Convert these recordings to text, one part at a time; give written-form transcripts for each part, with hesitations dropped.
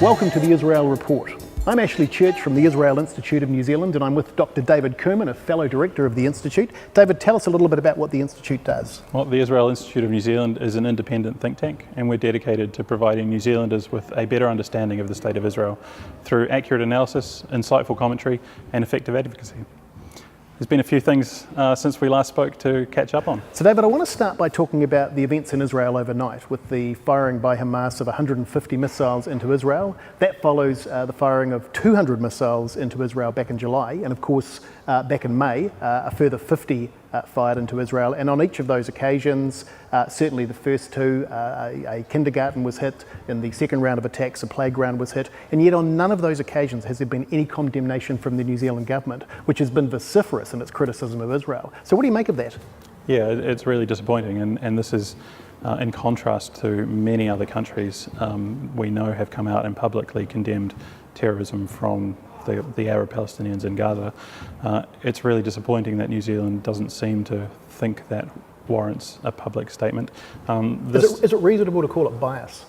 Welcome to the Israel Report. I'm Ashley Church from the Israel Institute of New Zealand, and I'm with Dr. David Cumin, a fellow director of the Institute. David, tell us a little bit about what the Institute does. Well, the Israel Institute of New Zealand is an independent think tank, and we're dedicated to providing New Zealanders with a better understanding of the state of Israel through accurate analysis, insightful commentary, and effective advocacy. There's been a few things since we last spoke to catch up on. So David, I want to start by talking about the events in Israel overnight with the firing by Hamas of 150 missiles into Israel. That follows the firing of 200 missiles into Israel back in July, and of course back in May a further 50 fired into Israel. And on each of those occasions, certainly the first two, a kindergarten was hit. In the second round of attacks, a playground was hit. And yet on none of those occasions has there been any condemnation from the New Zealand government, which has been vociferous in its criticism of Israel. So what do you make of that? Yeah, it's really disappointing, and this is in contrast to many other countries we know have come out and publicly condemned terrorism from the Arab Palestinians in Gaza. It's really disappointing that New Zealand doesn't seem to think that warrants a public statement. Is it reasonable to call it bias?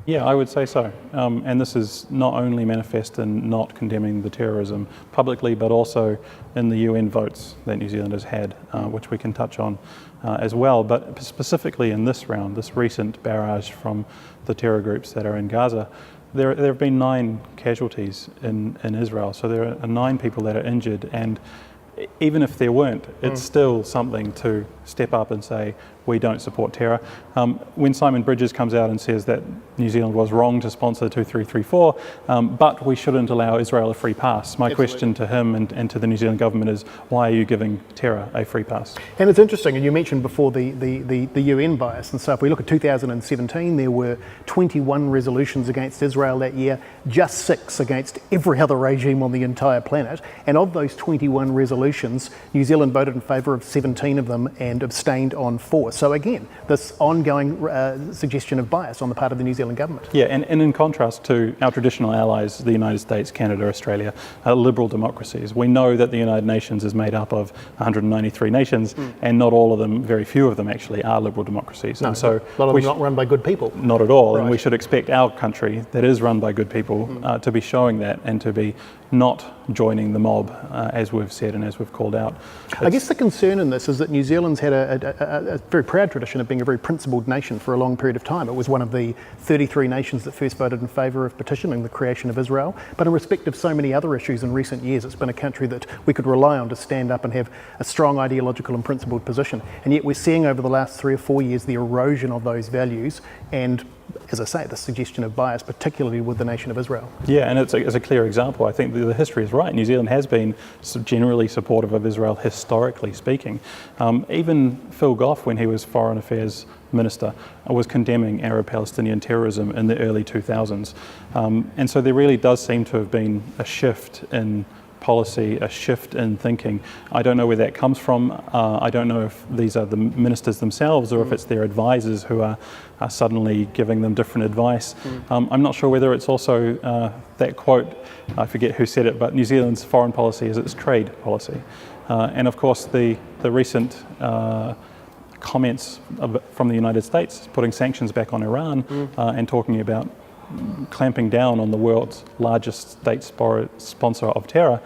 Yeah, I would say so. And this is not only manifest in not condemning the terrorism publicly, but also in the UN votes that New Zealand has had, which we can touch on as well. But specifically in this round, this recent barrage from the terror groups that are in Gaza, there have been 9 casualties in Israel. So there are 9 people that are injured, and even if there weren't, it's still something to step up and say, we don't support terror. When Simon Bridges comes out and says that New Zealand was wrong to sponsor 2334, but we shouldn't allow Israel a free pass. My question to him and to the New Zealand government is, why are you giving terror a free pass? And it's interesting, and you mentioned before the UN bias, and so if we look at 2017, there were 21 resolutions against Israel that year, just 6 against every other regime on the entire planet. And of those 21 resolutions, New Zealand voted in favour of 17 of them and abstained on 4. So again, this ongoing suggestion of bias on the part of the New Zealand government. Yeah, and in contrast to our traditional allies, the United States, Canada, Australia, liberal democracies, we know that the United Nations is made up of 193 nations, and not all of them, very few of them actually, are liberal democracies. No, and so a lot of them not run by good people. Not at all, Right. and we should expect our country that is run by good people to be showing that and to be not joining the mob, as we've said and as we've called out. I guess the concern in this is that New Zealand's had a very proud tradition of being a very principled nation for a long period of time. It was one of the 33 nations that first voted in favour of petitioning the creation of Israel. But in respect of so many other issues in recent years, it's been a country that we could rely on to stand up and have a strong ideological and principled position. And yet we're seeing over the last 3 or 4 years the erosion of those values and, as I say, the suggestion of bias, particularly with the nation of Israel. Yeah, and it's a clear example. I think the history is right. New Zealand has been generally supportive of Israel, historically speaking. Even Phil Goff, when he was Foreign Affairs Minister, was condemning Arab-Palestinian terrorism in the early 2000s. And so there really does seem to have been a shift in policy, a shift in thinking. I don't know where that comes from. I don't know if these are the ministers themselves or if it's their advisors who are suddenly giving them different advice. I'm not sure whether it's also that quote, I forget who said it, but New Zealand's foreign policy is its trade policy. And of course the recent comments from the United States putting sanctions back on Iran and talking about clamping down on the world's largest state sponsor of terror,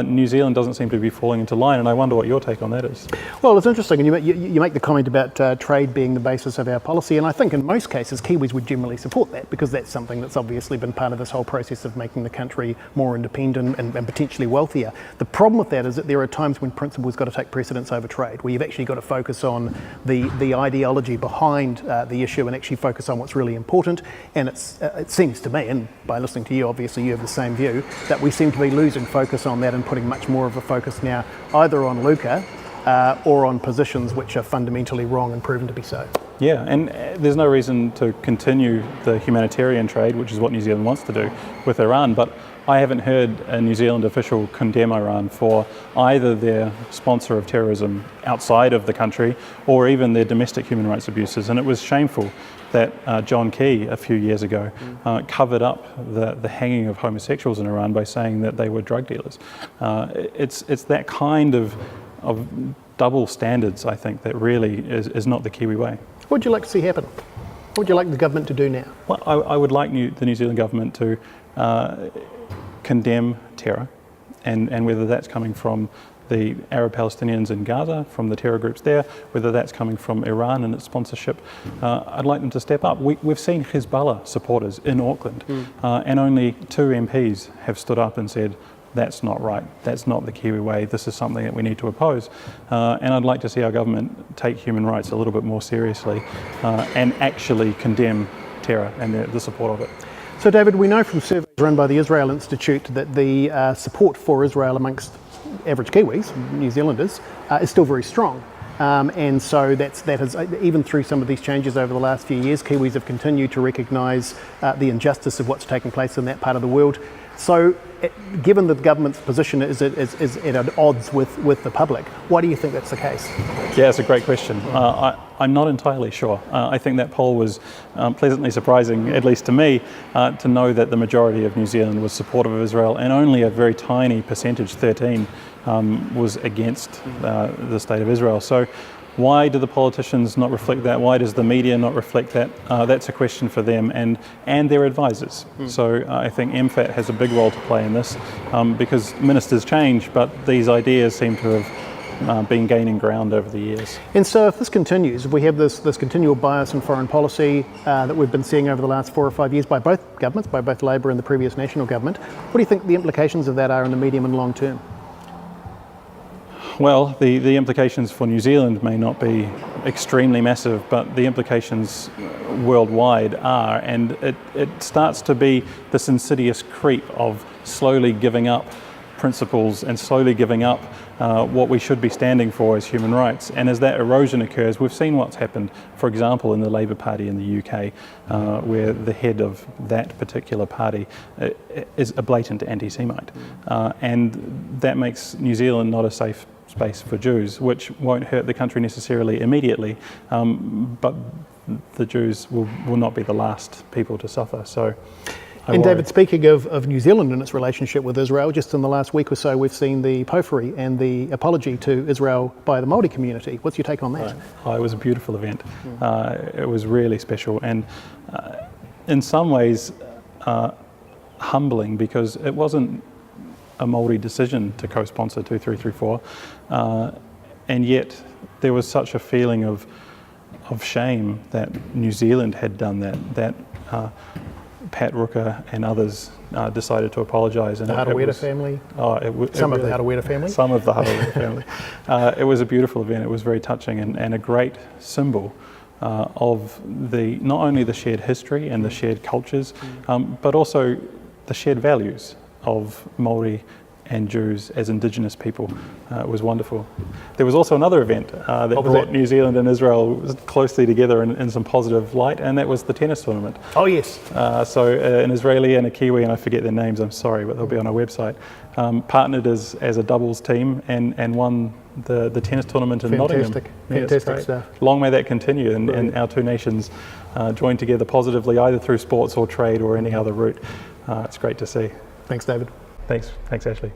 New Zealand doesn't seem to be falling into line, and I wonder what your take on that is. Well, it's interesting, and you make the comment about trade being the basis of our policy, and I think in most cases Kiwis would generally support that, because that's something that's obviously been part of this whole process of making the country more independent and potentially wealthier. The problem with that is that there are times when principle's got to take precedence over trade, where you've actually got to focus on the ideology behind the issue and actually focus on what's really important. And it seems to me, and by listening to you, obviously you have the same view, that we seem to be losing focus on that and putting much more of a focus now either on lucre or on positions which are fundamentally wrong and proven to be so. Yeah, and there's no reason to continue the humanitarian trade, which is what New Zealand wants to do, with Iran, but I haven't heard a New Zealand official condemn Iran for either their sponsor of terrorism outside of the country or even their domestic human rights abuses. And it was shameful that John Key a few years ago covered up the hanging of homosexuals in Iran by saying that they were drug dealers. It's that kind of double standards, I think, that really is not the Kiwi way. What would you like to see happen? What would you like the government to do now? Well, I would like the New Zealand government to condemn terror, and whether that's coming from the Arab Palestinians in Gaza, from the terror groups there, whether that's coming from Iran and its sponsorship, I'd like them to step up. We've seen Hezbollah supporters in Auckland, and only 2 MPs have stood up and said, that's not right, that's not the Kiwi way, this is something that we need to oppose. And I'd like to see our government take human rights a little bit more seriously and actually condemn terror and the support of it. So David, we know from surveys run by the Israel Institute that the support for Israel amongst average Kiwis, New Zealanders, is still very strong. And so that has, even through some of these changes over the last few years, Kiwis have continued to recognise the injustice of what's taking place in that part of the world. So given that the government's position is at odds with the public, why do you think that's the case? Yeah, it's a great question. I'm not entirely sure. I think that poll was pleasantly surprising, at least to me, to know that the majority of New Zealand was supportive of Israel and only a very tiny percentage, 13, was against the state of Israel. So why do the politicians not reflect that? Why does the media not reflect that? That's a question for them and their advisors. So I think MFAT has a big role to play in this because ministers change, but these ideas seem to have been gaining ground over the years. And so if this continues, if we have this continual bias in foreign policy that we've been seeing over the last 4 or 5 years by both governments, by both Labor and the previous national government, what do you think the implications of that are in the medium and long term? Well, the implications for New Zealand may not be extremely massive, but the implications worldwide are, and it starts to be this insidious creep of slowly giving up principles and slowly giving up what we should be standing for as human rights. And as that erosion occurs, we've seen what's happened, for example, in the Labour Party in the UK, where the head of that particular party is a blatant anti-Semite. And that makes New Zealand not a safe space for Jews, which won't hurt the country necessarily immediately, but the Jews will not be the last people to suffer. So. And David, speaking of New Zealand and its relationship with Israel, just in the last week or so we've seen the poffery and the apology to Israel by the Māori community. What's your take on that? It was a beautiful event. It was really special and in some ways humbling, because it wasn't a Māori decision to co-sponsor 2334, and yet there was such a feeling of shame that New Zealand had done that Pat Rooker and others decided to apologise. The Harawira family? Some of the Harawira family? Some of the Harawira family. It was a beautiful event. It was very touching and a great symbol of not only the shared history and the shared cultures, but also the shared values of Māori and Jews as Indigenous people. It was wonderful. There was also another event that brought New Zealand and Israel closely together in some positive light, and that was the tennis tournament. Oh yes. So an Israeli and a Kiwi, and I forget their names, I'm sorry, but they'll be on our website, partnered as a doubles team and won the tennis tournament in Nottingham. Fantastic stuff. Long may that continue, and our two nations join together positively, either through sports or trade or any other route. It's great to see. Thanks, David. Thanks, Ashley.